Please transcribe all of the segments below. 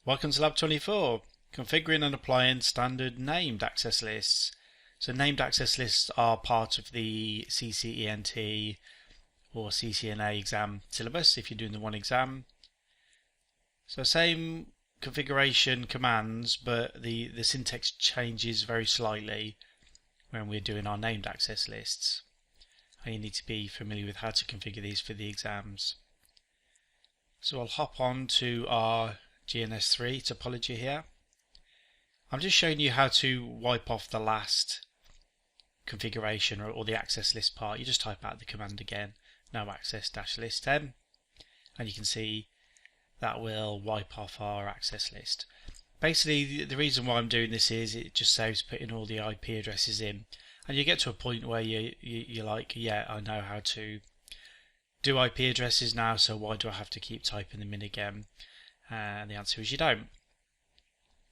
Welcome to Lab 24, configuring and applying standard named access lists. So named access lists are part of the CCENT or CCNA exam syllabus if you're doing the one exam. So same configuration commands, but the syntax changes very slightly when we're doing our named access lists. And you need to be familiar with how to configure these for the exams. So I'll hop on to our GNS3 topology here. I'm just showing you how to wipe off the last configuration or the access list part. You just type out the command again, no access -list m, and you can see that will wipe off our access list. Basically, the reason why I'm doing this is it just saves putting all the IP addresses in, and you get to a point where you're like, yeah, I know how to do IP addresses now, so why do I have to keep typing them in again? And the answer is you don't.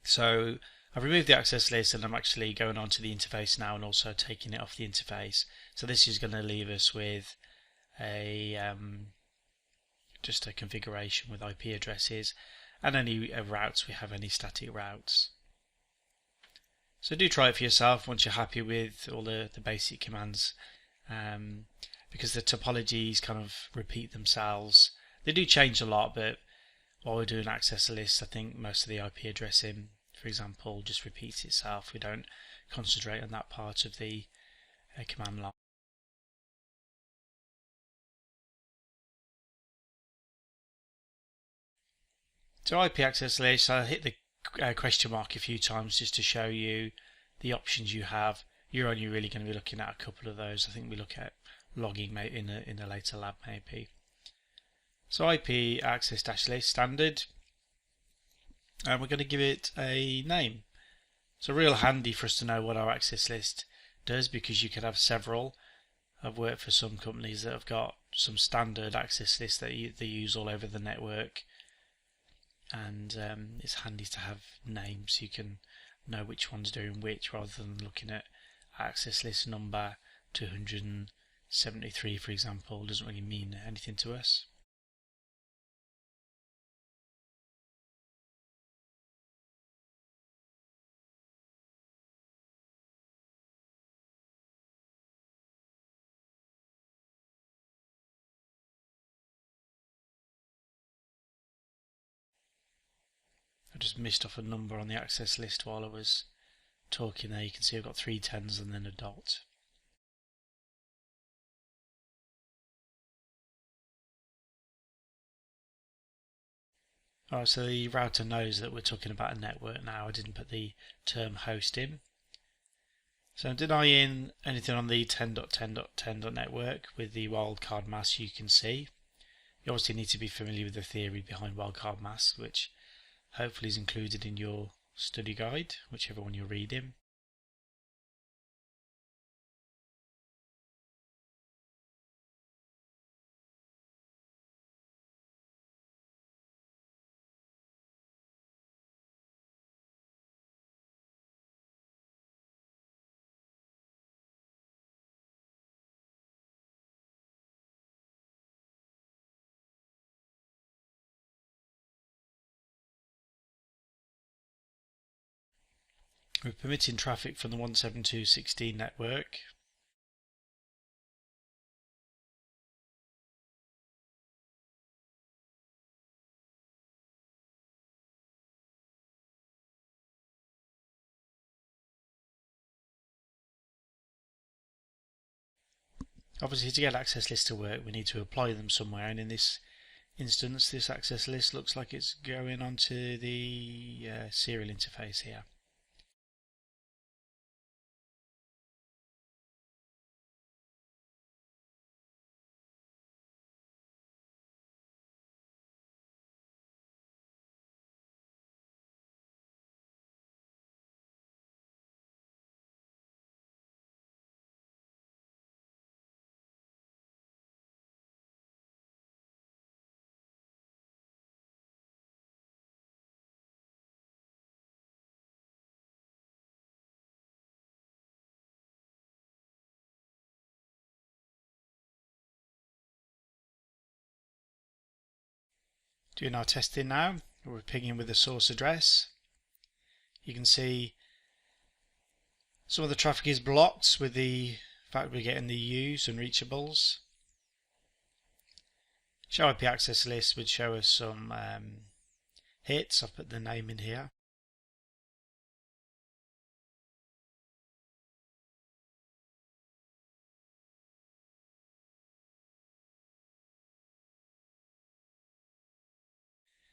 So I've removed the access list and I'm actually going on to the interface now and also taking it off the interface. So this is going to leave us with a just a configuration with IP addresses and any routes we have, any static routes. So do try it for yourself once you're happy with all the basic commands, because the topologies kind of repeat themselves. They do change a lot, but while we're doing access lists, I think most of the IP addressing, for example, just repeats itself. We don't concentrate on that part of the command line. So IP access list, I hit the question mark a few times just to show you the options you have. You're only really going to be looking at a couple of those. I think we look at logging in a later lab maybe. So IP access -list standard, and we're going to give it a name. It's real handy for us to know what our access list does, because you could have several. I've worked for some companies that have got some standard access lists that they use all over the network, and it's handy to have names so you can know which one's doing which, rather than looking at access list number 273, for example. It doesn't really mean anything to us. I just missed off a number on the access list while I was talking there. You can see I've got 3 10s and then a dot. Alright, so the router knows that we're talking about a network now. I didn't put the term host in. So I'm denying anything on the 10.10.10.network with the wildcard mask. You can see you obviously need to be familiar with the theory behind wildcard masks, which hopefully is included in your study guide, whichever one you're reading. We're permitting traffic from the 172.16 network. Obviously, to get access lists to work, we need to apply them somewhere, and in this instance, this access list looks like it's going onto the serial interface here. Doing our testing now. We're pinging with the source address. You can see some of the traffic is blocked with the fact we're getting the U's and reachables. Show IP access list would show us some hits. I've put the name in here.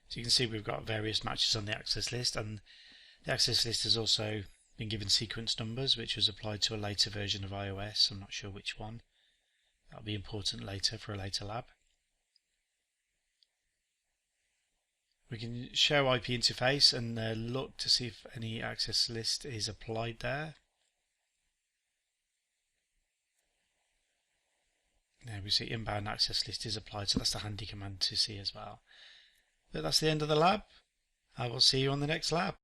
So you can see we've got various matches on the access list, and the access list has also been given sequence numbers, which was applied to a later version of iOS. I'm not sure which one. That'll be important later for a later lab. We can show IP interface and look to see if any access list is applied there. There we see inbound access list is applied, so that's the handy command to see as well. But that's the end of the lab. I will see you on the next lab.